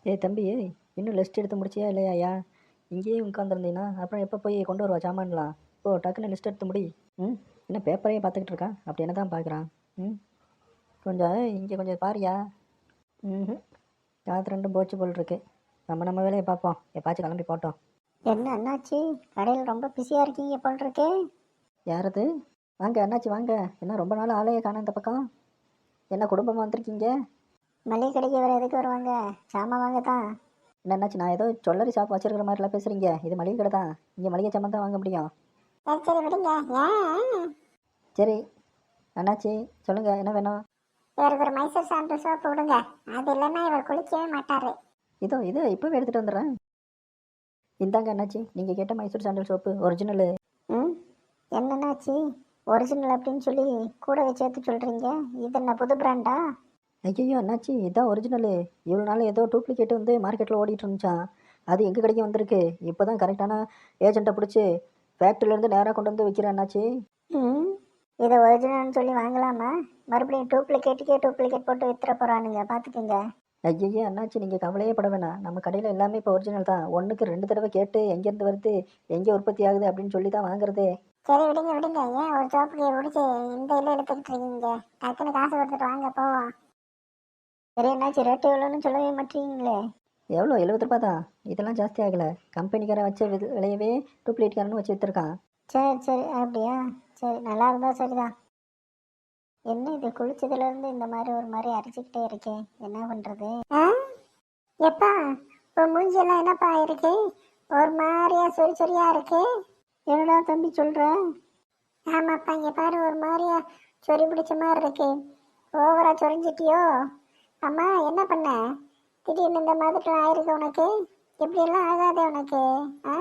ஏய் தம்பி, இன்னும் லிஸ்ட் எடுத்து முடிச்சியா இல்லையாயா? இங்கேயே உட்காந்துருந்தீங்கன்னா அப்புறம் எப்போ போய் கொண்டு வருவா சாமான்லாம்? ஓ டக்குன்னு லிஸ்ட் எடுத்து முடி. ம். என்ன பேப்பரையே பார்த்துக்கிட்டு இருக்கா? அப்படி என்ன தான் பார்க்குறான்? ம். கொஞ்சம் இங்கே கொஞ்சம் பாரியா. ம். ராத்திரி ரெண்டும் போச்சு போல் இருக்கு. நம்ம வேலையை பார்ப்போம். எப்பாச்சும் கிளம்பி போட்டோம். என்ன அண்ணாச்சி, கடையில் ரொம்ப பிஸியாக இருக்கீங்க போல் இருக்கே. யாரது? வாங்க அண்ணாச்சி வாங்க. என்ன ரொம்ப நாள் ஆளையே காணோம் இந்த பக்கம். என்ன குடும்பமாக வந்திருக்கீங்க? மளிகை கடைக்கு வேறு எதுக்கு வருவாங்க? சாமான் வாங்க தான். என்ன அண்ணாச்சி, நான் ஏதோ ஜுவல்லரி ஷாப் வச்சிருக்கிற மாதிரிலாம் பேசுகிறீங்க. இது மளிகை கடை தான். இங்கே மளிகை சாமான் தான் வாங்க முடியும். சரி சரி விடுங்க. ஏன் சரி அண்ணாச்சி, சொல்லுங்கள் என்ன வேணும்? இவருக்கு ஒரு மைசூர் சாம்பிள் சோப்பு விடுங்க. அது இல்லைன்னா இவர் குளிக்கவே மாட்டார். இதோ இப்போவே எடுத்துகிட்டு வந்துடுறேன். இந்தாங்க அண்ணாச்சி, நீங்கள் கேட்ட மைசூர் சாண்டல் சோப்பு ஒரிஜினலு. ம். என்னண்ணாச்சி, ஒரிஜினல் அப்படின்னு சொல்லி கூட வச்சு சேர்த்து சொல்கிறீங்க. இது என்ன புது பிராண்டா? ஐயோ அண்ணாச்சி, இதான் ஒரிஜினலு. இவ்வளோ நாள் ஏதோ டூப்ளிகேட் வந்து மார்க்கெட்டில் ஓடிட்டு இருந்துச்சான். அது எங்கள் கடைக்கு வந்திருக்கு. இப்போ தான் கரெக்டான ஏஜென்ட்டை பிடிச்சி ஃபேக்ட்ரியிலேருந்து நேராக கொண்டு வந்து வைக்கிறேன் அண்ணாச்சி. ம். இதை ஒரிஜினல்னு சொல்லி வாங்கலாமா? மறுபடியும் டூப்ளிகேட் போட்டு வித்துற போகிறானுங்க, பார்த்துக்கோங்க. ஐயய்யே அண்ணாச்சி, நீங்கள் கவலையே பட வேணாம். நம்ம கடையில் எல்லாமே இப்போ ஒரிஜினல் தான். ஒன்றுக்கு 2 தடவை கேட்டு எங்கேருந்து வருது, எங்கே உற்பத்தி ஆகுது அப்படின்னு சொல்லி தான் வாங்குறதே. சரி விடுங்க விடுங்க. ஏன் ஒரு சோப்புக்கு பிடிச்சி இந்த இல்லை எடுத்துக்கிட்டு இருக்கீங்க? டக்குன்னு காசு கொடுத்துட்டு வாங்க போவோம். சரி என்னாச்சு, ரேட்டு எவ்வளோன்னு சொல்லவே மாட்டீங்களே. எவ்வளோ? 70 ரூபா தான். இதெல்லாம் ஜாஸ்தி ஆகலை. கம்பெனிக்காரன் வச்ச விலையவே டூப்ளிகேட்காரன்னு வச்சு விற்றுருக்கான். சரி சரி, அப்படியா? சரி, நல்லா இருந்தா சரிதான். என்ன இது, குளிச்சதுலேருந்து இந்த மாதிரி ஒரு மாதிரி அரைச்சிக்கிட்டே இருக்கேன், என்ன பண்ணுறது? எப்பா, இப்போ மூஞ்சியெல்லாம் என்னப்பா இருக்கு? ஒரு மாதிரியா சொறி சொறியா இருக்கு. என்னடா தம்பி சொல்கிற? ஆமாப்பா, இங்கே பாரு, ஒரு மாதிரியா சொறி பிடிச்ச மாதிரி இருக்கு. ஓவரா சொரிஞ்சிட்டியோ? அம்மா என்ன பண்ண? திடீர்னு இந்த மாதிரிலாம் ஆயிருக்கு உனக்கு? இப்படியெல்லாம் ஆகாதே உனக்கு. ஆ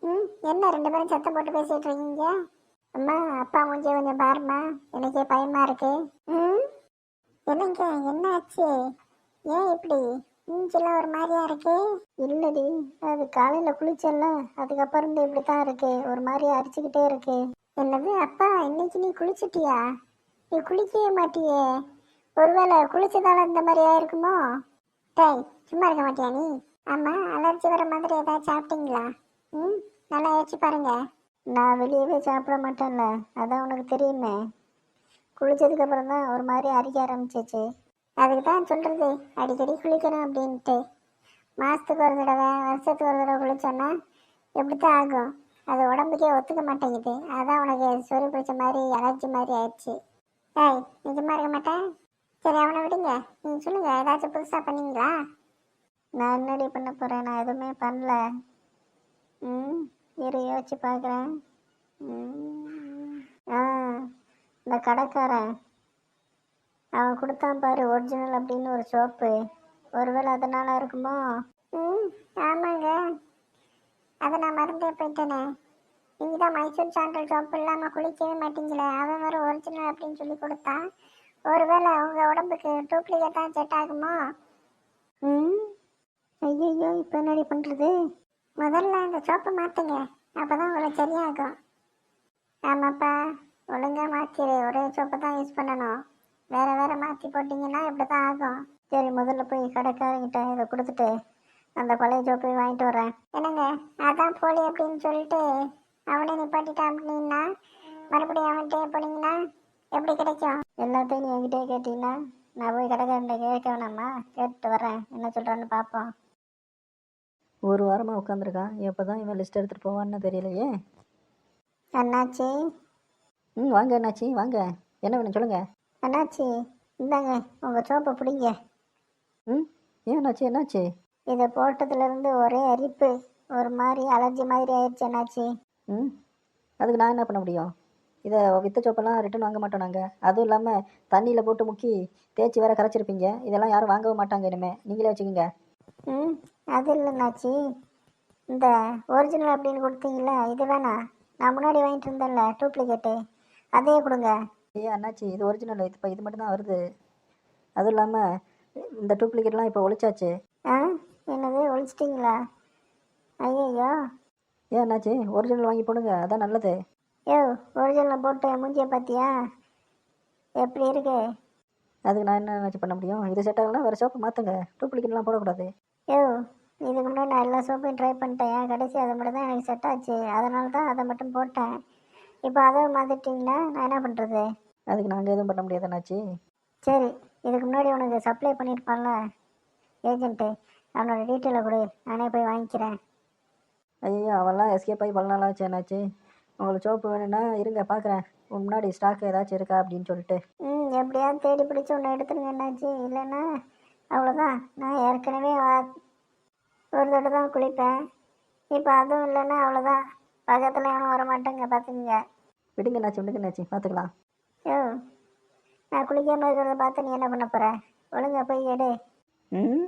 ம். என்ன ரெண்டு பேரும் சத்தம் போட்டு பேசிட்டு இருக்கீங்க? அம்மா, அப்பா மூஞ்சி கொஞ்சம் பாரும்மா, எனக்கே பயமா இருக்கு. ம். என்னங்க, என்ன ஆச்சு? ஏன் இப்படி மூஞ்செல்லாம் ஒரு மாதிரியா இருக்கு? இல்லடி, அது காலையில் குளிச்சல்ல, அதுக்கப்புறம் இருந்து இப்படி தான் இருக்கு, ஒரு மாதிரி அரிச்சுக்கிட்டே இருக்கு. என்னது அப்பா, இன்னைக்கு நீ குளிச்சிட்டியா? நீ குளிக்கவே மாட்டியே. ஒருவேளை குளிச்சதால இந்த மாதிரி ஆயிருக்குமோ? டேய், சும்மா இருக்க மாட்டியா நீ? ஆமா, அலர்ஜி வர மாதிரி ஏதாவது சாப்பிட்டீங்களா? ம். நல்லா யோசிச்சு பாருங்க. நான் வெளியவே சாப்பிட மாட்டேன்ல, அதான் உனக்கு தெரியுமே. குளிச்சதுக்கு அப்புறம் தான் ஒரு மாதிரி அரிக்க ஆரம்பிச்சிச்சு. அதுக்கு தான் சொல்றது, அடிக்கடி குளிக்கணும் அப்படின்ட்டு. மாசத்துக்கு ஒரு தடவை, வருஷத்துக்கு ஒரு தடவை குளிச்சோன்னா எப்படித்தான் ஆகும்? அது உடம்புக்கே ஒத்துக்க மாட்டேங்குது. அதான் உனக்கு சொறி பிடிச்ச மாதிரி அலர்ஜி மாதிரி ஆயிடுச்சு. ஏய், நிஜமா இருக்க மாட்டேன். சரி, அவனை விடுங்க. நீங்கள் சொல்லுங்க, ஏதாச்சும் புதுசாக பண்ணீங்களா? நான் என்னடி பண்ண போகிறேன்? நான் எதுவுமே பண்ணல. ம். இரு, யோசிச்சு பார்க்குறேன். ஆ, இந்த கடைக்காரன் அவன் கொடுத்தான் பாரு, ஒரிஜினல் அப்படின்னு ஒரு சோப்பு. ஒருவேளை அதனால இருக்குமோ? ம். ஆமாங்க, அதை நான் மறந்தே போயிட்டேனே. நீங்கள் தான் மைசூர் சாண்டல் சோப்பு இல்லாமல் குளிக்கவே மாட்டீங்களே, அவன் வேறு ஒரிஜினல் அப்படின்னு சொல்லி கொடுத்தான். ஒருவேளை அவங்க உடம்புக்கு டூப்ளிகேட் தான் செட் ஆகுமோ? ம். ஐயோ, இப்போ என்னடி பண்ணுறது? முதல்ல இந்த சோப்பை மாற்றுங்க, அப்போ தான் உங்களுக்கு சரியாகும். ஆமாப்பா, ஒழுங்காக மாற்றிடு. ஒரே சோப்பை தான் யூஸ் பண்ணணும். வேறு வேறு மாற்றி போட்டிங்கன்னா இப்படி தான் ஆகும். சரி, முதல்ல போய் கடைக்காரங்கிட்ட இதை கொடுத்துட்டு அந்த பழைய சோப்பையும் வாங்கிட்டு வரேன். என்னங்க, அதான் போலி அப்படின்னு சொல்லிட்டு அவனே நிப்பாட்டிட்டான் அப்படின்னா மறுபடியும் அவன்கிட்டே போனீங்கன்னா எப்படி கிடைக்கும்? எல்லாத்தையும் நீ என்கிட்டே கேட்டீங்கன்னா நான் போய் கடைக்காரன்ட்ட கேட்க வேணாமா? கேட்டுட்டு வரேன், என்ன சொல்கிறான்னு பார்ப்போம். ஒரு வாரமாக உட்காந்துருக்கான். எப்போ தான் இவன் லிஸ்ட் எடுத்துகிட்டு போவான்னு தெரியலையே. அண்ணாச்சி. ம். வாங்க அண்ணாச்சி வாங்க. என்ன வேணும் சொல்லுங்கள். அண்ணாச்சி, இந்தாங்க உங்கள் சோப்பை பிடிங்க. ம். ஏன் அண்ணாச்சி, என்னாச்சு? இதை போட்டதுலேருந்து ஒரே அரிப்பு, ஒரு மாதிரி அலர்ஜி மாதிரி ஆயிடுச்சு அண்ணாச்சி. ம். அதுக்கு நான் என்ன பண்ண முடியும்? இதை வித்த சோப்பெல்லாம் ரிட்டன் வாங்க மாட்டோம் நாங்கள். அதுவும் இல்லாமல் தண்ணியில் போட்டு முக்கி தேய்ச்சி வேற கரைச்சிருப்பீங்க. இதெல்லாம் யாரும் வாங்கவும் மாட்டாங்க. இனிமேல் நீங்களே வச்சுக்கோங்க. ம். அது இல்லை அண்ணாச்சி, இந்த ஒரிஜினல் அப்படின்னு கொடுத்தீங்களா, இது வேணாம். நான் முன்னாடி வாங்கிட்டு இருந்தேன்ல டூப்ளிகேட்டு, அதே கொடுங்க. ஏன் அண்ணாச்சி, இது ஒரிஜினல். இப்போ இது மட்டும் தான் வருது. அதுவும் இல்லாமல் இந்த டூப்ளிகேட்லாம் இப்போ ஒழிச்சாச்சு. ஆ, என்னது ஒழிச்சிட்டிங்களா? ஐயோ. ஏன் அண்ணாச்சி, ஒரிஜினல் வாங்கி போடுங்க, அதான் நல்லது. யோ, ஒரிஜினல் போட்டு மூஞ்சியை பார்த்தியா எப்படி இருக்கு? அதுக்கு நான் என்ன என்னாச்சு பண்ண முடியும்? இது செட் ஆகலாம் வேறு சோப்பு மாற்றுங்க. டூப்ளிகேட்லாம் போடக்கூடாது. யோ, இதுக்கு முன்னாடி நான் எல்லா சோப்பையும் ட்ரை பண்ணிட்டேன். கடைசி அதை மட்டும் தான் எனக்கு செட் ஆச்சு. அதனால தான் அதை மட்டும் போட்டேன். இப்போ அதை மாற்றிட்டிங்களா, நான் என்ன பண்ணுறது? அதுக்கு நாங்கள் எதுவும் பண்ண முடியாது என்னாச்சு. சரி, இதுக்கு முன்னாடி உனக்கு சப்ளை பண்ணியிருப்பான்ல ஏஜென்ட்டு, அவனோட டீட்டெயிலை கொடு, நானே போய் வாங்கிக்கிறேன். ஐயோ அவன்லாம் எஸ்கேப் ஆகி பல நாள் ஆச்சு என்னாச்சு. உங்களுக்கு சோப்பு வேணும்னா இருங்க பார்க்குறேன். முன்னாடி ஸ்டாக் ஏதாச்சும் இருக்கா அப்படின்னு சொல்லிட்டு. எப்படியாவது தேடி பிடிச்சி ஒன்று எடுத்துருங்க என்னாச்சு. இல்லைன்னா அவ்வளோதான். நான் ஏற்கனவே ஒரு தடவை தான் குளிப்பேன். இப்போ அதுவும் இல்லைன்னா அவ்வளோதான். பக்கத்தில் எவனும் வர மாட்டேங்க, பார்த்துக்குங்க. விடுங்க என்னாச்சு பார்த்துக்கலாம். யோ, நான் குளிக்காமல் இருக்கிறத பார்த்து நீ என்ன பண்ண போகிற? ஒழுங்கா போய் எடு. ம்